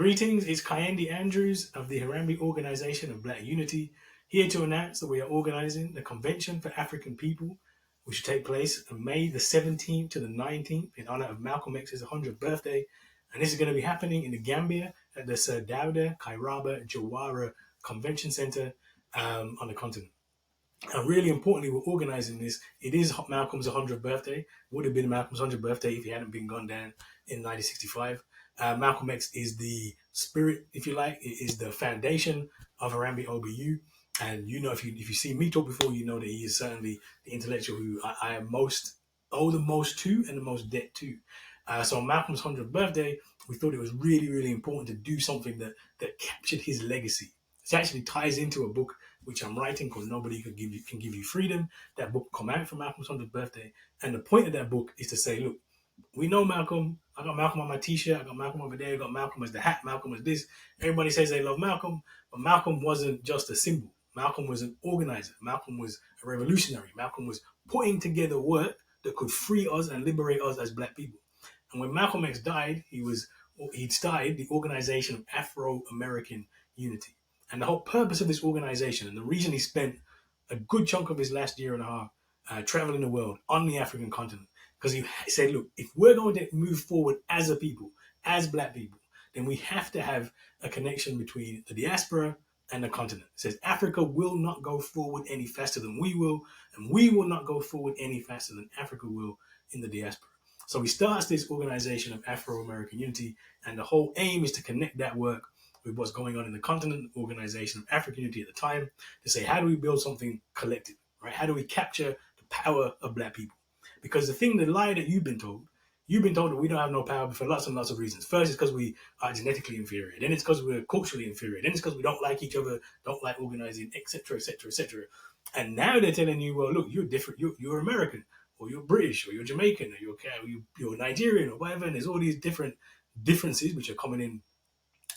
Greetings, it's Kyendi Andrews of the Harambee Organization of Black Unity, here to announce that we are organizing the Convention for African People, which will take place on May the 17th to the 19th in honor of Malcolm X's 100th birthday. And this is going to be happening in the Gambia at the Sir Dawda, Kairaba, Jawara Convention Center on the continent. And really importantly, we're organizing this. It is Malcolm's 100th birthday. Would have been Malcolm's 100th birthday if he hadn't been gunned down in 1965. Malcolm X is the spirit, if you like. It is the foundation of Harambee OBU. And you know, if you see me talk before, you know that he is certainly the intellectual who I am most owe the most to and the most debt to. So on Malcolm's 100th birthday, we thought it was really, really important to do something that captured his legacy. It actually ties into a book which I'm writing called Nobody Can Give You Freedom. That book come out for Malcolm's 100th birthday. And the point of that book is to say, look, we know Malcolm. I got Malcolm on my t-shirt. I got Malcolm over there. I got Malcolm as the hat. Malcolm as this. Everybody says they love Malcolm, but Malcolm wasn't just a symbol. Malcolm was an organizer. Malcolm was a revolutionary. Malcolm was putting together work that could free us and liberate us as Black people. And when Malcolm X died, he'd started the Organization of Afro-American Unity. And the whole purpose of this organization, and the reason he spent a good chunk of his last year and a half traveling the world on the African continent, because he said, look, if we're going to move forward as a people, as Black people, then we have to have a connection between the diaspora and the continent. It says Africa will not go forward any faster than we will, and we will not go forward any faster than Africa will in the diaspora. So he starts this Organization of Afro-American Unity, and the whole aim is to connect that work with what's going on in the continent, Organization of African Unity at the time, to say, how do we build something collective, right? How do we capture the power of Black people? Because the lie that you've been told that we don't have no power for lots and lots of reasons. First, it's because we are genetically inferior. Then it's because we're culturally inferior. Then it's because we don't like each other, don't like organizing, etc., etc., etc. And now they're telling you, well, look, you're different. You're American, or you're British, or you're Jamaican, or you're Nigerian, or whatever. And there's all these differences which are coming in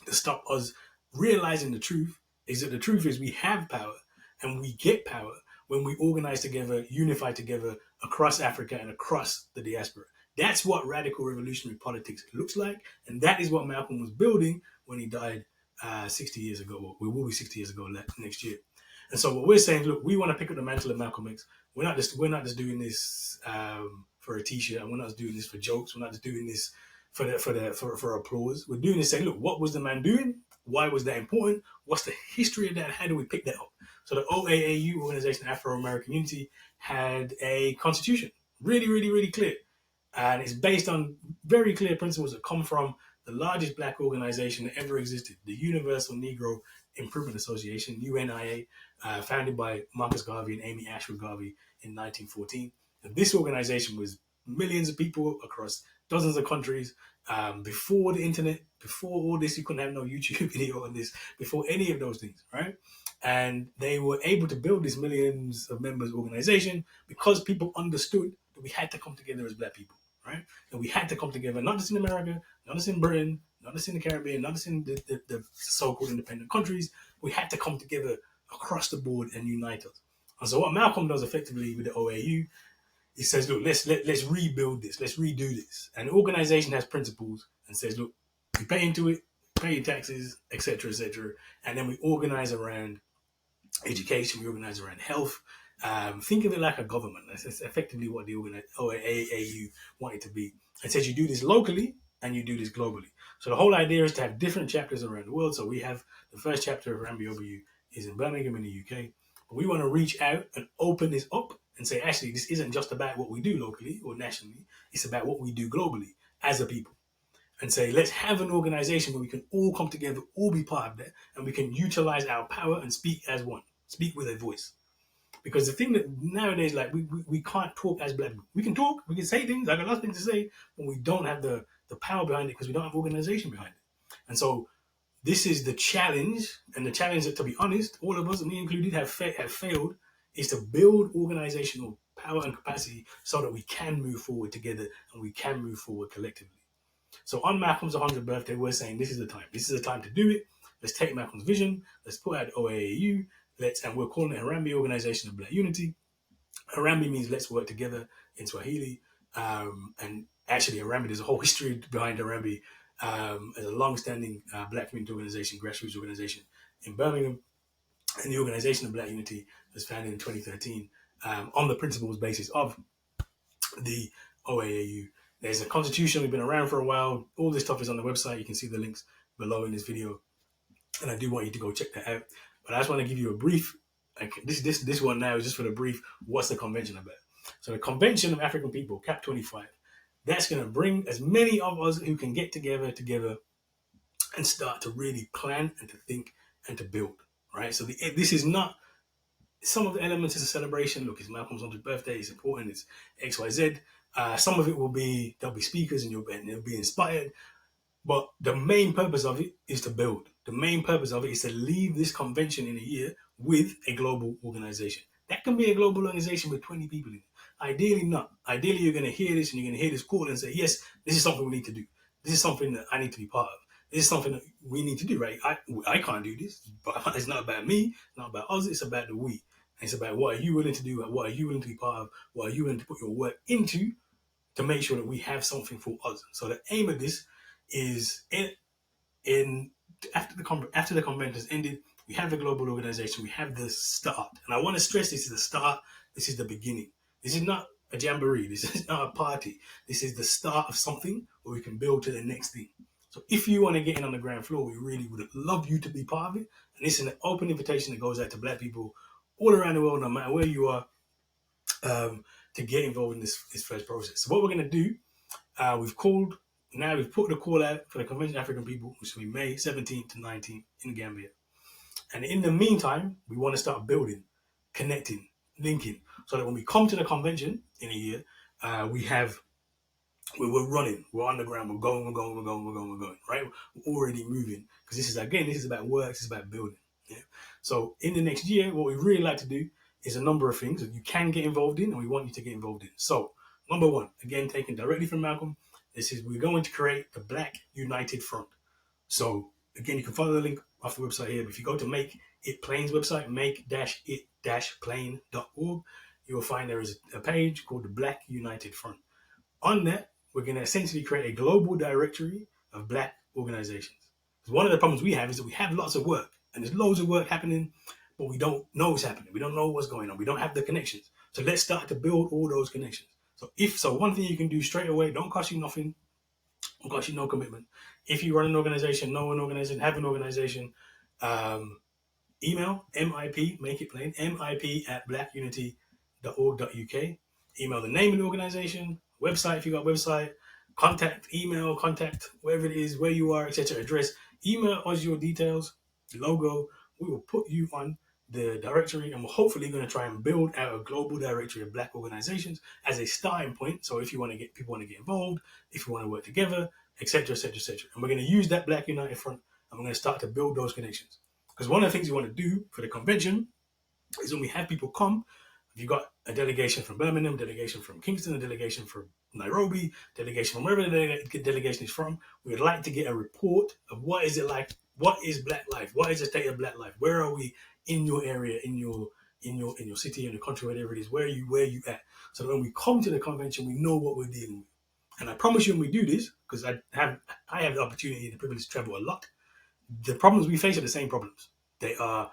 to stop us realizing the truth. Is that the truth is we have power, and we get power when we organize together, unify together across Africa and across the diaspora. That's what radical revolutionary politics looks like, and that is what Malcolm was building when he died 60 years ago. Well, we will be 60 years ago next year. And so what we're saying, look, we want to pick up the mantle of Malcolm X. We're not just doing this for a t-shirt, and we're not just doing this for jokes. We're not just doing this for applause. We're doing this saying, look, what was the man doing? Why was that important? What's the history of that? How do we pick that up? So the OAAU, Organization Afro-American Unity, had a constitution, really, really, really clear. And it's based on very clear principles that come from the largest Black organization that ever existed, the Universal Negro Improvement Association, UNIA, founded by Marcus Garvey and Amy Ashwood Garvey in 1914. And this organization was millions of people across dozens of countries. Before the internet, before all this, you couldn't have no YouTube video on this, before any of those things, right? And they were able to build this millions of members organization because people understood that we had to come together as Black people, right? And we had to come together, not just in America, not just in Britain, not just in the Caribbean, not just in the so-called independent countries. We had to come together across the board and unite us. And so what Malcolm does effectively with the OAU, he says, look, let's rebuild this, let's redo this. And the organization has principles and says, look, you pay into it, pay your taxes, etc., etc. And then we organize around education, we organize around health. Think of it like a government. That's effectively what the OAAU wanted to be. It says you do this locally and you do this globally. So the whole idea is to have different chapters around the world. So we have the first chapter of Harambee OBU is in Birmingham in the UK. But we want to reach out and open this up and say, actually, this isn't just about what we do locally or nationally. It's about what we do globally as a people. And say, let's have an organization where we can all come together, all be part of that, and we can utilize our power and speak as one, speak with a voice. Because the thing that nowadays, like, we can't talk as Black people. We can talk, we can say things, I got lots of things to say, but we don't have the power behind it because we don't have organization behind it. And so this is the challenge, and the challenge that, to be honest, all of us, and me included, have failed, is to build organizational power and capacity so that we can move forward together and we can move forward collectively. So on Malcolm's 100th birthday, we're saying this is the time. This is the time to do it. Let's take Malcolm's vision. Let's put out OAAU. And we're calling it Harambee Organization of Black Unity. Harambee means let's work together in Swahili. And actually, Harambee, there's a whole history behind Harambee. as a long-standing black community organization, grassroots organization in Birmingham. And the Organization of Black Unity was founded in 2013 on the principles basis of the OAAU. There's a constitution. We've been around for a while. All this stuff is on the website. You can see the links below in this video, and I do want you to go check that out. But I just want to give you a brief. Like this one now is just for the brief. What's the convention about? So the Convention of African People, CAP 25. That's going to bring as many of us who can get together and start to really plan and to think and to build. Right. So this is not. Some of the elements is a celebration. Look, it's Malcolm's 100th birthday. It's important. It's X, Y, Z. Some of it there'll be speakers and you'll be inspired. But the main purpose of it is to build. The main purpose of it is to leave this convention in a year with a global organization. That can be a global organization with 20 people in it. Ideally not. Ideally, you're going to hear this and you're going to hear this call and say, yes, this is something we need to do. This is something that I need to be part of. This is something that we need to do, right? I can't do this, but it's not about me. It's not about us. It's about the we. It's about what are you willing to do? What are you willing to be part of? What are you willing to put your work into to make sure that we have something for us? So the aim of this is after the convention has ended, we have the global organization. We have the start, and I want to stress this is the start. This is the beginning. This is not a jamboree. This is not a party. This is the start of something where we can build to the next thing. So if you want to get in on the ground floor, we really would love you to be part of it. And this is an open invitation that goes out to Black people all around the world, no matter where you are, to get involved in this first process. So what we're going to do, we've put the call out for the Convention of African People, which will be May 17th to 19th in Gambia. And in the meantime, we want to start building, connecting, linking, so that when we come to the convention in a year, we're running, we're on the ground, we're going, right? We're already moving, because this is about work, this is about building. Yeah. So in the next year, what we really like to do is a number of things that you can get involved in, and we want you to get involved in. So number one, again, taken directly from Malcolm, we're going to create the Black United Front. So again, you can follow the link off the website here. But if you go to Make It Plain's website, make-it-plain.org, you will find there is a page called the Black United Front. On that, we're going to essentially create a global directory of Black organizations. Because one of the problems we have is that we have lots of work, and there's loads of work happening, but we don't know what's happening. We don't know what's going on. We don't have the connections. So let's start to build all those connections. So one thing you can do straight away, don't cost you nothing, don't cost you no commitment. If you run an organization, know an organization, have an organization, email MIP, make it plain, MIP@blackunity.org.uk. Email the name of the organization, website if you got a website, contact, wherever it is, where you are, etc. Address. Email us your details, logo. We will put you on the directory, and we're hopefully going to try and build out a global directory of Black organizations as a starting point. So if you want to get people to get involved, if you want to work together, etc., etc., etc. And we're going to use that Black United Front, and we're going to start to build those connections. Because one of the things you want to do for the convention is when we have people come, if you've got a delegation from Birmingham, delegation from Kingston, a delegation from Nairobi, delegation from wherever the delegation is from, we would like to get a report of what is it like, what is Black life, what is the state of Black life, where are we in your area, in your city, in your country, whatever it is, where are you at? So when we come to the convention, we know what we're dealing with. And I promise you when we do this, because I have the opportunity and the privilege to travel a lot, the problems we face are the same problems. They are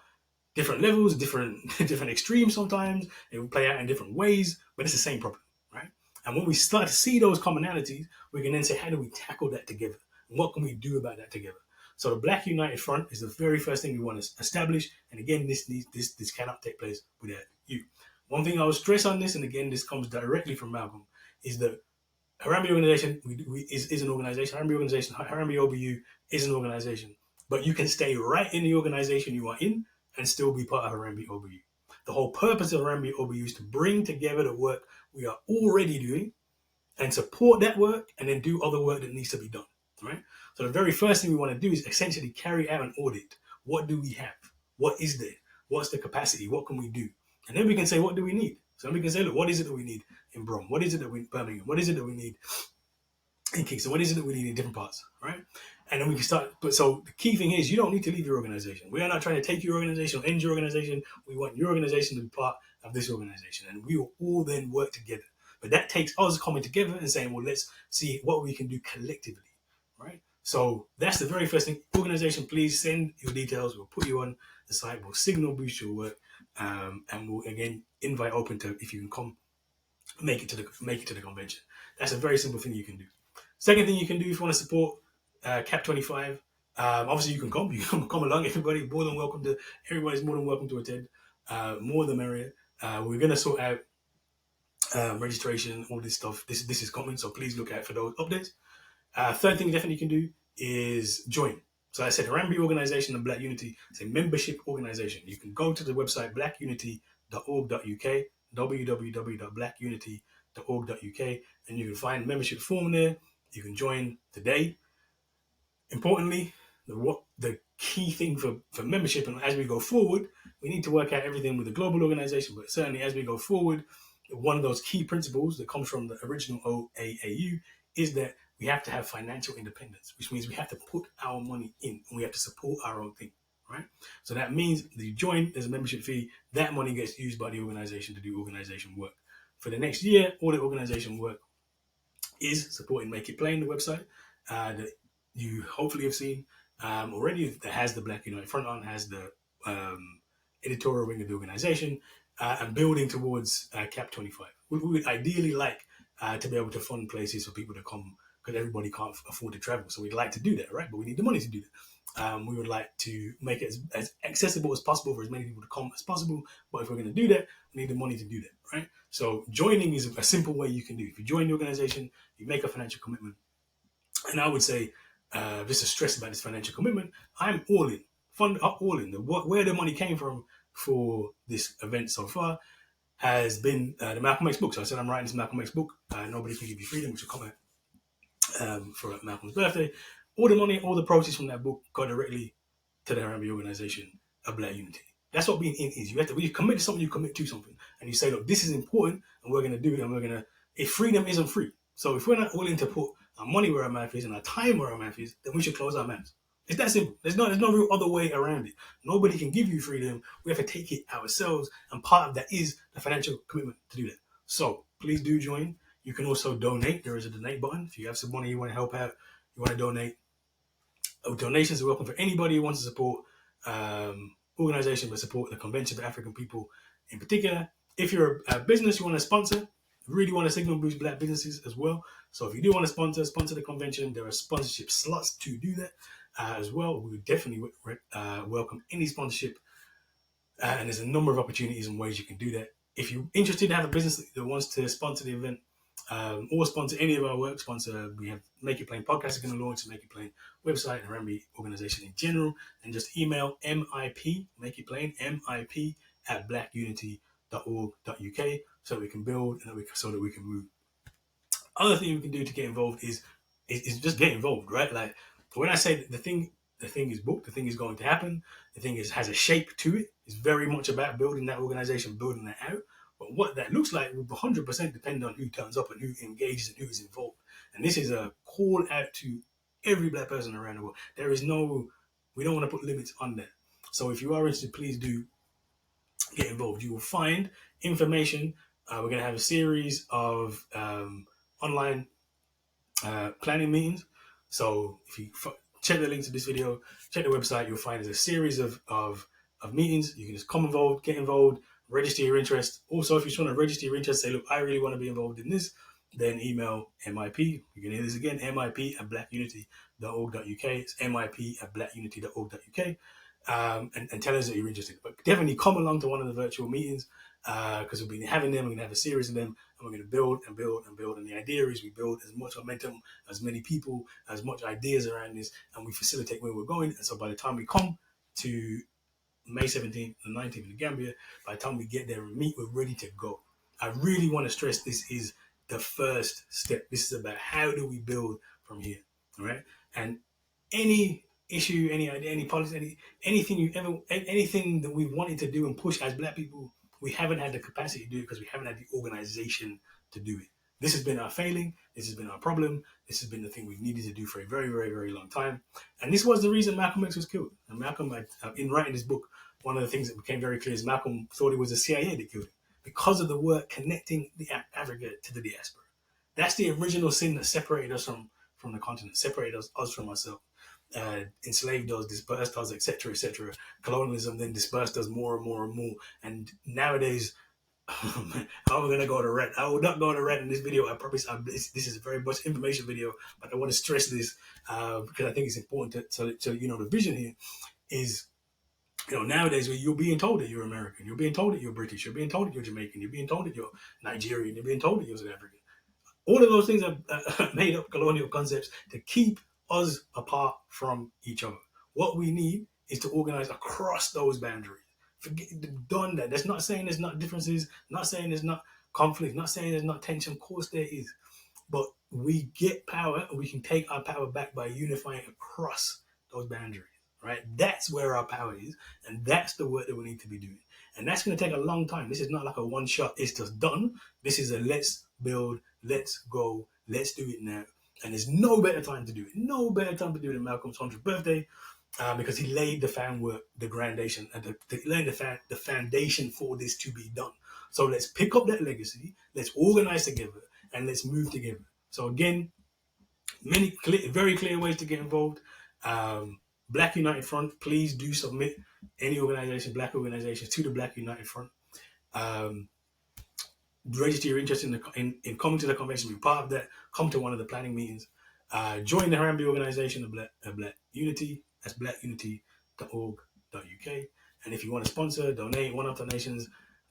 different levels, different extremes sometimes. They will play out in different ways, but it's the same problem, right? And when we start to see those commonalities, we can then say, how do we tackle that together? And what can we do about that together? So the Black United Front is the very first thing we want to establish. And again, this cannot take place without you. One thing I will stress on this, and again, this comes directly from Malcolm, is that Harambee organization is an organization. Harambee OBU is an organization. But you can stay right in the organization you are in and still be part of Harambee OBU. The whole purpose of Harambee OBU is to bring together the work we are already doing and support that work, and then do other work that needs to be done, right? So the very first thing we want to do is essentially carry out an audit. What do we have? What is there? What's the capacity? What can we do? And then we can say, what do we need? So we can say, look, what is it that we need in Brom? What is it that we need in Birmingham? What is it that we need in Kingston? What is it that we need in different parts, right? And then we can start. But so the key thing is, you don't need to leave your organization. We are not trying to take your organization or end your organization. We want your organization to be part of this organization, and we will all then work together. But that takes us coming together and saying, well, let's see what we can do collectively, right? So that's the very first thing. Organization, please send your details. We'll put you on the site. We'll signal boost your work, and we'll again invite open to if you can come, make it to the convention. That's a very simple thing you can do. Second thing you can do if you want to support Cap 25, obviously you can come. You can come along. Everybody's more than welcome to attend. More the merrier. We're gonna sort out registration, all this stuff. This is coming, so please look out for those updates. Third thing you definitely can do is join. So I said Harambee Organization of Black Unity. It's a membership organization. You can go to the website blackunity.org.uk, www.blackunity.org.uk, and you can find a membership form there. You can join today. Importantly, the key thing for membership, and as we go forward, we need to work out everything with the global organization, but certainly as we go forward, one of those key principles that comes from the original OAAU is that we have to have financial independence, which means we have to put our money in and we have to support our own thing, right? So that means that you join, there's a membership fee, that money gets used by the organization to do organization work. For the next year, all the organization work is supporting Make It Plain, the website that you hopefully have seen already, that has the Black United Front on, has the editorial wing of the organization, and building towards Cap 25. We would ideally like to be able to fund places for people to come, because everybody can't afford to travel. So we'd like to do that, right? But we need the money to do that. We would like to make it as accessible as possible for as many people to come as possible. But if we're going to do that, we need the money to do that, right? So joining is a simple way you can do. If you join the organization, you make a financial commitment. And I would say, just to stress about this financial commitment, I'm all in. Fund up all in. Where the money came from for this event so far has been the Malcolm X book. So I said I'm writing this Malcolm X book, Nobody Can Give You Freedom, which will come out for Malcolm's birthday. All the money, all the proceeds from that book go directly to the Harambee Organization of Black Unity. That's what being in is. When you commit to something, you commit to something. And you say, look, this is important, and we're going to do it, and we're going to... If freedom isn't free. So if we're not willing to put our money where our mouth is and our time where our mouth is, then we should close our mouths. It's that simple. There's no real other way around it. Nobody can give you freedom. We have to take it ourselves, and part of that is the financial commitment to do that. So please do join. You can also donate. There is a donate button. If you have some money you want to help out, you want to donate. Donations are welcome for anybody who wants to support organization, but support the Convention for African People in particular. If you're a business you want to sponsor, really want to signal boost Black businesses as well. So if you do want to sponsor the convention, there are sponsorship slots to do that as well. We would definitely welcome any sponsorship, and there's a number of opportunities and ways you can do that. If you're interested to have a business that wants to sponsor the event, or sponsor any of our work, we have Make It Plain podcast is going to launch, Make It Plain website, and Harambee organization in general, and just email MIP, Make It Plain, MIP at blackunity.org.uk so that we can build and so that we can move. Other thing we can do to get involved is just get involved, right? Like when I say the thing is booked, the thing is going to happen, the thing has a shape to it. It's very much about building that organization, building that out. But what that looks like will 100% depend on who turns up and who engages and who is involved. And this is a call out to every Black person around the world. We don't want to put limits on that. So if you are interested, please do get involved. You will find information. We're going to have a series of online planning meetings. So if you check the link to this video, check the website, you'll find there's a series of meetings. You can just come involved, get involved, register your interest. Also, if you just want to register your interest, say, look, I really want to be involved in this, then email MIP. You can hear this again, MIP at blackunity.org.uk. It's MIP at blackunity.org.uk. And tell us that you're interested. But definitely come along to one of the virtual meetings because we'll be having them. We're going to have a series of them, and we're going to build and build and build. And the idea is we build as much momentum, as many people, as much ideas around this, and we facilitate where we're going. And so by the time we come to May 17th and 19th in the Gambia, by the time we get there and meet, we're ready to go. I really want to stress this is the first step. This is about how do we build from here, all right? And any issue, any idea, any policy, anything that we wanted to do and push as Black people, we haven't had the capacity to do it because we haven't had the organization to do it. This has been our failing. This has been our problem. This has been the thing we've needed to do for a very, very, very long time. And this was the reason Malcolm X was killed. And Malcolm, in writing this book, one of the things that became very clear is Malcolm thought it was the CIA that killed him because of the work connecting the Africa to the diaspora. That's the original sin that separated us from the continent, separated us from ourselves, enslaved us, dispersed us, etc., etc. Colonialism then dispersed us more and more and more. And nowadays, I'm gonna go to rant. I will not go to rant in this video. I promise. This is a very much information video, but I want to stress this because I think it's important. So you know, the vision here is, you know, nowadays you're being told that you're American, you're being told that you're British, you're being told that you're Jamaican, you're being told that you're Nigerian, you're being told that you're South African. All of those things are made up colonial concepts to keep us apart from each other. What we need is to organize across those boundaries. Forget done that. That's not saying there's not differences, not saying there's not conflict, not saying there's not tension. Of course there is. But we get power and we can take our power back by unifying across those boundaries. Right? That's where our power is, and that's the work that we need to be doing. And that's going to take a long time. This is not like a one shot, it's just done. This is a let's build, let's go, let's do it now. And there's no better time to do it. No better time to do it than Malcolm's 100th birthday, because he laid the foundation, the foundation for this to be done. So let's pick up that legacy, let's organize together, and let's move together. So again, very clear ways to get involved. Black United Front, please do submit any organization, black organizations, to the Black United Front. Register your interest in coming to the convention, be part of that, come to one of the planning meetings, join the Harambee organization of Black Unity. That's blackunity.org.uk. And if you want to sponsor, donate, one-off donations,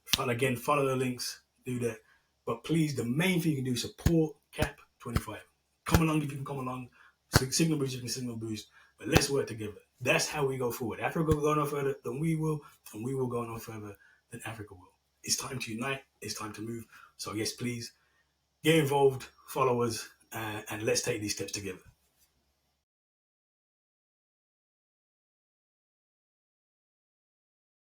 follow the links, do that. But please, the main thing you can do is support CAP 25. Come along if you can come along. Signal boost, you can signal boost. But let's work together. That's how we go forward. Africa will go no further than we will, and we will go no further than Africa will. It's time to unite. It's time to move. So yes, please get involved, follow us, and let's take these steps together.